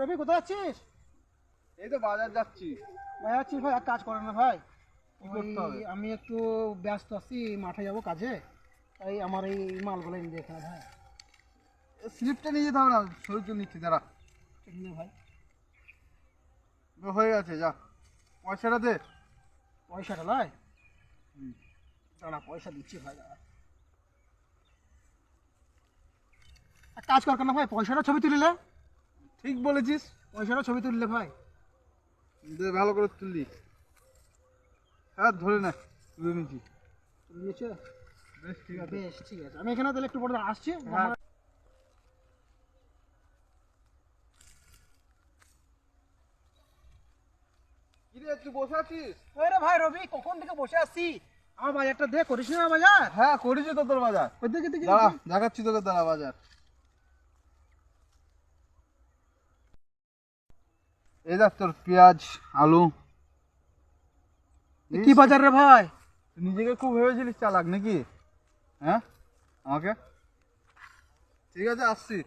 রবি কোথায় যাচ্ছিস? এই তো বাজার যাচ্ছি। ভাই যাচ্ছিস ভাই, এক কাজ করেন না ভাই। কি করতে হবে? আমি একটু ব্যস্ত আছি, মাঠে যাব কাজে, তাই আমার এই মালগুলো এনে দিয়ে এখানে ভাই। স্লিপটা নিয়ে যেতে হবে না, সই তো নিচ্ছি দাঁড়া। ঠিক নেই ভাই, হয়ে গেছে, যা পয়সাটা দে। পয়সাটা নয়, দাঁড়া পয়সা দিচ্ছি ভাই, দাঁড়া। এক কাজ কর না ভাই, পয়সাটা ছবি তুলিলে। ঠিক বলেছিস, পয়সাটা ছবি তুললে ভাই। দে ভালো করে তুললি। হ্যাঁ ধরে না, তুলে নিচ্ছি। তুলে নিয়েছে? বেশ ঠিক আছে। বেশ ঠিক আছে, আমি এখানে তাহলে একটু পরে আসছি। হ্যাঁ। কিরে তুই বসে আছিস? ওই রে ভাই রবি, কখন থেকে বসে আছি, আমার বাজারটা দে, করিস না বাজার। হ্যাঁ করেছি তো তোর বাজার। ওই দিকে দিকে দাঁড়া দেখাচ্ছি তোকে, দাঁড়া বাজার। এই দেখ তোর পেঁয়াজ, আলু। কি বাজার রে ভাই? তুই নিজেকে খুব ভেবেছিলিস চালাক নাকি? হ্যাঁ আমাকে? ঠিক আছে আসছি।